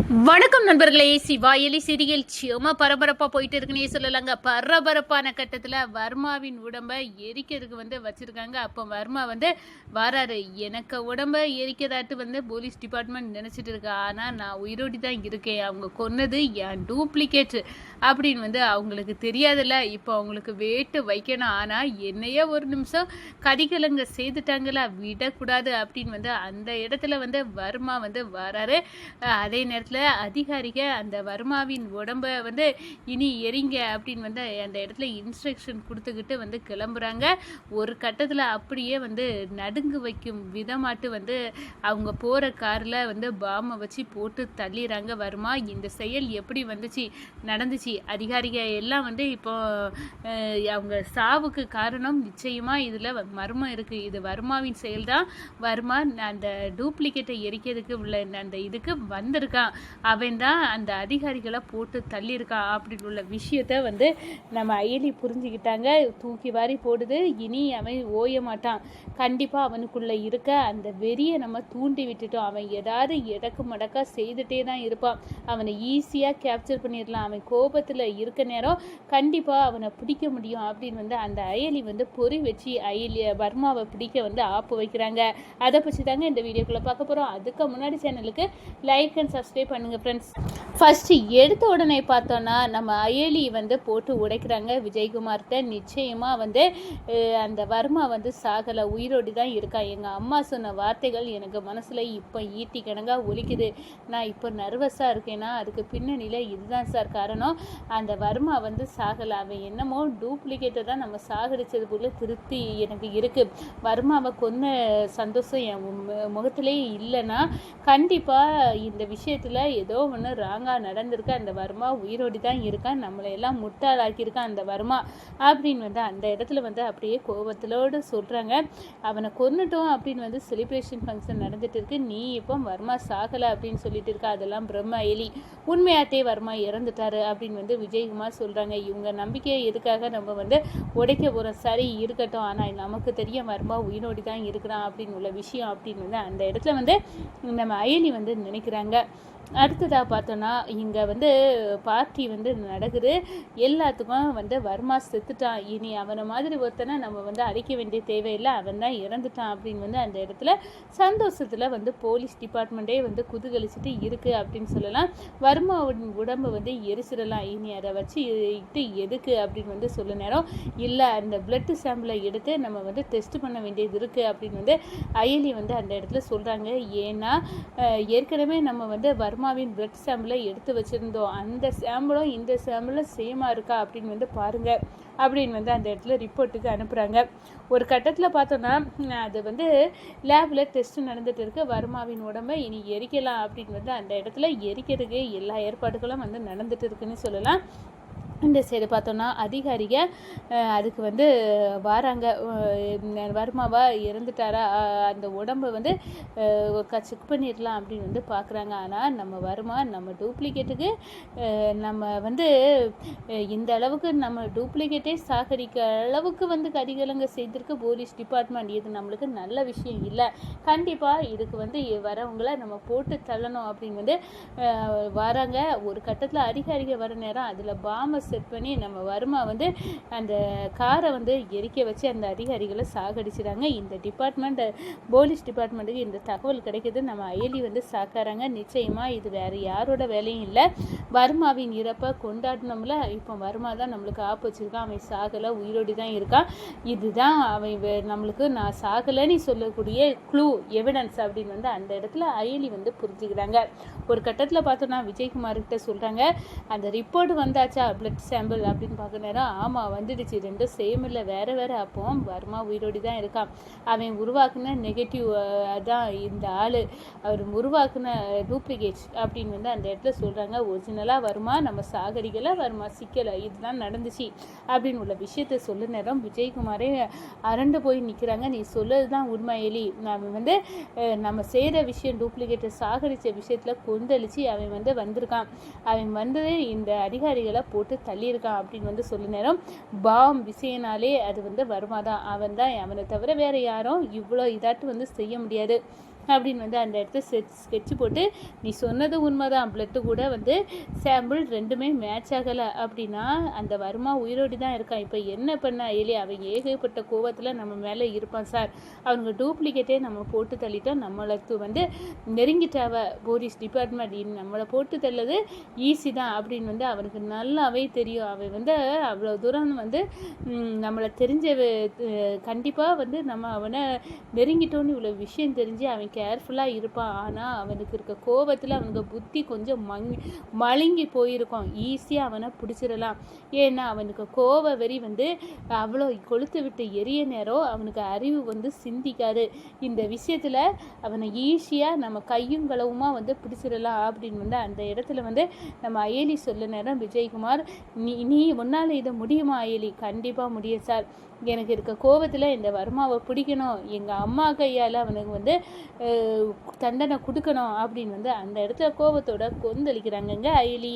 வணக்கம் நண்பர்களே. சிவா எலி சீரியல் சும்மா பரபரப்பா போயிட்டு இருக்குன்னே சொல்லலாங்க. பரபரப்பான கட்டத்துல வர்மாவின் உடம்ப எரிக்கிறதுக்கு வச்சிருக்காங்க. அப்போ வர்மா வராரு. எனக்கு உடம்ப எரிக்கிறதாட்டு போலீஸ் டிபார்ட்மெண்ட் நினைச்சிட்டு இருக்கா. ஆனா நான் உயிரோடி தான் இருக்கேன். அவங்க கொன்னது என் டூப்ளிகேட் அப்படின்னு அவங்களுக்கு தெரியாதுல்ல. இப்போ அவங்களுக்கு வேட்டு வைக்கணும். ஆனா என்னையே ஒரு நிமிஷம் கதிகலங்க செய்துட்டாங்களா, விடக்கூடாது அப்படின்னு அந்த இடத்துல வர்மா வராரு. அதே நேரத்தில் அதிகாரிக அந்த வர்மாவின் உடம்ப இனி எரிங்க அப்படின்னு அந்த இடத்துல இன்ஸ்ட்ரக்ஷன் கொடுத்துக்கிட்டு கிளம்புறாங்க. ஒரு கட்டத்தில் அப்படியே நடுங்கு வைக்கும் விதமாட்டு அவங்க போகிற காரில் பாமை வச்சு போட்டு தள்ளிடுறாங்க. வர்மா இந்த செயல் எப்படி நடந்துச்சு அதிகாரிக எல்லாம் இப்போ அவங்க சாவுக்கு காரணம் நிச்சயமாக இதில் மர்மம் இருக்குது. இது வர்மாவின் செயல் தான். வர்மா அந்த டூப்ளிகேட்டை எரிக்கிறதுக்கு உள்ள அந்த இதுக்கு வந்திருக்கான். அவன் தான் அந்த அதிகாரிகளை போட்டு தள்ளியிருக்கான் அப்படின்னு உள்ள விஷயத்த நம்ம அயலி புரிஞ்சுக்கிட்டாங்க. தூக்கி வாரி போடுது. இனி அவன் ஓய மாட்டான். கண்டிப்பாக அவனுக்குள்ளே இருக்க அந்த வெறியை நம்ம தூண்டி விட்டுட்டோம். அவன் ஏதாவது எடக்கு மடக்கா செய்துட்டே தான் இருப்பான். அவனை ஈஸியாக கேப்சர் பண்ணிடலாம். அவன் கோபத்தில் இருக்க நேரம் கண்டிப்பாக அவனை பிடிக்க முடியும் அப்படின்னு அந்த அயலி பொறி வச்சு வர்மாவை பிடிக்க ஆப்பு வைக்கிறாங்க. அதை பற்றி தாங்க இந்த வீடியோக்குள்ளே பார்க்க போகிறோம். அதுக்கு முன்னாடி சேனலுக்கு லைக் அண்ட் சப்ஸ்கிரைப் பண்ணுங்கள் ஃப்ரெண்ட்ஸ். ஃபஸ்ட்டு எடுத்த உடனே பார்த்தோன்னா நம்ம அயலி போட்டு உடைக்கிறாங்க விஜயகுமார்கிட்ட. நிச்சயமாக அந்த வர்மா சாகலை, உயிரோடி தான் இருக்கா. எங்கள் அம்மா சொன்ன வார்த்தைகள் எனக்கு மனசில் இப்போ ஈட்டி கணக்காக ஒலிக்குது. நான் இப்போ நர்வஸாக இருக்கேன்னா அதுக்கு பின்னணியில் இதுதான் சார் காரணம். அந்த வர்மா சாகலை. அவன் என்னமோ டூப்ளிகேட்டை தான் நம்ம சாகடிச்சது போல திருப்தி எனக்கு இருக்குது. வர்மாவை கொன்ன சந்தோஷம் என் முகத்திலே இல்லைன்னா கண்டிப்பாக இந்த விஷயத்தில் ஏதோ ஒன்று ராங்காக நடந்திருக்கு. அந்த வர்மா உயிரோடி தான் இருக்கான். நம்மளை எல்லாம் முட்டாளாக்கியிருக்கான் அந்த வர்மா அப்படின்னு அந்த இடத்துல அப்படியே கோபத்திலோடு சொல்கிறாங்க. அவனை கொன்னுட்டோம் அப்படின்னு செலிப்ரேஷன் ஃபங்க்ஷன் நடந்துட்டு இருக்கு. நீ இப்போ வர்மா சாகலை அப்படின்னு சொல்லிட்டு இருக்கா. அதெல்லாம் பிரம்ம எலி. உண்மையாட்டே வர்மா இறந்துட்டாரு அப்படின்னு விஜயகுமார் சொல்கிறாங்க. இவங்க நம்பிக்கையை எதுக்காக நம்ம உடைக்க போகிறோம். சரி இருக்கட்டும், ஆனால் நமக்கு தெரியும் வர்மா உயிரோடி தான் இருக்கிறான் அப்படின்னு உள்ள விஷயம் அப்படின்னு அந்த இடத்துல நம்ம அயலி நினைக்கிறாங்க. அடுத்ததாக பார்த்தோன்னா இங்கே பார்ட்டி நடக்குது. எல்லாத்துக்கும் வர்மா செத்துட்டான். இனி அவனை மாதிரி ஒருத்தனை நம்ம அடிக்க வேண்டிய தேவையில்லை. அவன் தான் இறந்துட்டான் அப்படின்னு அந்த இடத்துல சந்தோஷத்தில் போலீஸ் டிபார்ட்மெண்ட்டே குதூகலிச்சுட்டு இருக்குது அப்படின்னு சொல்லலாம். வர்மாவின் உடம்பு எரிச்சிடலாம். இனி அதை வச்சு இட்டு எதுக்கு அப்படின்னு சொல்ல நேரம் இல்லை, அந்த பிளட் சாம்பிளை எடுத்து நம்ம டெஸ்ட் பண்ண வேண்டியது இருக்குது அப்படின்னு அயலி அந்த இடத்துல சொல்கிறாங்க. ஏன்னா ஏற்கனவே நம்ம வர்மாவின் பிளட் சாம்பிளை எடுத்து வச்சுருந்தோம். அந்த சாம்பிளும் இந்த சாம்பிளும் சேமாக இருக்கா அப்படின்னு பாருங்கள் அப்படின்னு அந்த இடத்துல ரிப்போர்ட்டுக்கு அனுப்புகிறாங்க. ஒரு கட்டத்தில் பார்த்தோன்னா அது லேபில் டெஸ்ட் நடந்துட்டு இருக்கு. வர்மாவின் உடம்பை இனி எரிக்கலாம் அப்படின்னு அந்த இடத்துல எரிக்கிறதுக்கு எல்லா ஏற்பாடுகளும் நடந்துட்டு இருக்குன்னு சொல்லலாம். இந்த சைடு பார்த்தோன்னா அதிகாரிக அதுக்கு வராங்க. வர்மாவா இறந்துட்டாரா, அந்த உடம்பை செக் பண்ணிடலாம் அப்படின்னு பார்க்குறாங்க. ஆனால் நம்ம வர்மா நம்ம டூப்ளிகேட்டுக்கு நம்ம இந்த அளவுக்கு நம்ம டூப்ளிகேட்டே சாகடிக்க அளவுக்கு கதிகலங்க செய்திருக்கு போலீஸ் டிபார்ட்மெண்ட். இது நம்மளுக்கு நல்ல விஷயம் இல்லை. கண்டிப்பாக இதுக்கு வரவங்களை நம்ம போட்டு தள்ளணும் அப்படின்னு வராங்க. ஒரு கட்டத்தில் அதிகாரிக வர நேரம் அதில் பாமை செட் பண்ணி நம்ம வர்மா அந்த காரை எரிக்க வச்சு அந்த அதிகாரிகளை சாகடிச்சிடாங்க. இந்த டிபார்ட்மெண்ட் போலீஸ் டிபார்ட்மெண்ட்டுக்கு இந்த தகவல் கிடைக்கிது. நம்ம அயலி சாக்காராங்க. நிச்சயமாக இது வேறு யாரோட வேலையும் இல்லை. வர்மாவின் இறப்பை கொண்டாடணும்ல. இப்போ வர்மா தான் நம்மளுக்கு ஆப்பு வச்சிருக்கான். அவன் சாகலை, உயிரோடி தான் இருக்கான். இதுதான் அவன் நம்மளுக்கு நான் சாகலைன்னு சொல்லக்கூடிய க்ளூ எவிடன்ஸ் அப்படின்னு அந்த இடத்துல அயலி புரிஞ்சுக்கிறாங்க. ஒரு கட்டத்தில் பார்த்தோன்னா விஜயகுமார்கிட்ட சொல்கிறாங்க, அந்த ரிப்போர்ட் வந்தாச்சா பிளட் சாம்பிள் அப்படின்னு பார்க்க நேரம் ஆமாம் வந்துடுச்சு. ரெண்டும் சேம் இல்லை, வேறு வேறு. அப்போ வர்மா உயிரோடி தான் இருக்கான். அவன் உருவாக்குன நெகட்டிவ் தான் இந்த ஆள். அவர் உருவாக்குன டூப்ளிகேட் அப்படின்னு அந்த இடத்துல சொல்கிறாங்க. ஒரிஜினலாக வர்மா நம்ம சாகடிக்கலை, வர்மா சிக்கலை, இதுதான் நடந்துச்சு அப்படின்னு உள்ள விஷயத்த சொல்ல நேரம் விஜயகுமாரே அரண்டு போய் நிற்கிறாங்க. நீ சொல்லது தான் உண்மை எலி. நம்ம நம்ம செய்கிற விஷயம் டூப்ளிகேட்டை சாகடித்த விஷயத்தில் கொந்தளிச்சு அவன் வந்திருக்கான். அவன் இந்த அதிகாரிகளை போட்டு தள்ளியிருக்கான் அப்படின்னு சொல்ல நேரம் பாம் விஷயனாலே அது வர்மா தான். அவன் தான். அவனை தவிர வேற யாரும் இவ்வளோ இதாட்டு செய்ய முடியாது. அப்படின்னு வந்து அந்த இடத்த ஸ்கெட்ச் போட்டு நீ சொன்னது உண்மைதான், பிளட்டு கூட வந்து சாம்பிள் ரெண்டுமே மேட்ச் ஆகலை அப்படின்னா அந்த வர்மா உயிரோடி தான் இருக்கான். இப்போ என்ன பண்ண அயலி, அவங்க ஏகப்பட்ட கோவத்தில் நம்ம மேலே இருப்பான் சார். அவங்க டூப்ளிகேட்டே நம்ம போட்டு தள்ளிட்டோம், நம்மளுக்கு வந்து நெருங்கிட்டாவ போலீஸ் டிபார்ட்மெண்ட், நம்மளை போட்டு தள்ளது ஈஸி தான் அப்படின்னு வந்து அவனுக்கு நல்லாவே தெரியும். அவன் வந்து அவ்வளோ தூரம் வந்து நம்மளை தெரிஞ்ச கண்டிப்பாக வந்து நம்ம அவனை நெருங்கிட்டோன்னு இவ்வளோ விஷயம் தெரிஞ்சு அவன் கேர்ஃபுல்லாக இருப்பான். ஆனால் அவனுக்கு இருக்க கோபத்தில் அவனுக்கு புத்தி கொஞ்சம் மழுங்கி போயிருக்கும். ஈஸியாக அவனை பிடிச்சிடலாம். ஏன்னா அவனுக்கு கோப வெறி வந்து அவ்வளோ கொளுத்து விட்டு எரிய நேரம் அவனுக்கு அறிவு வந்து சிந்திக்காது. இந்த விஷயத்தில் அவனை ஈஸியாக நம்ம கையும் களவுமா வந்து பிடிச்சிடலாம் அப்படின்னு வந்து அந்த இடத்துல வந்து நம்ம அயலி சொல்ல நேரம் விஜயகுமார், நீ உன்னால் இதை முடியுமா அயலி? கண்டிப்பாக முடியும் சார். எனக்கு இருக்க கோபத்தில் இந்த வர்மாவை பிடிக்கணும், எங்கள் அம்மா கையால் அவனுக்கு வந்து தண்டனை கொடுக்கணும் அப்படின்னு வந்து அந்த இடத்துல கோபத்தோட கொந்தளிக்கிறாங்கங்க அயலி.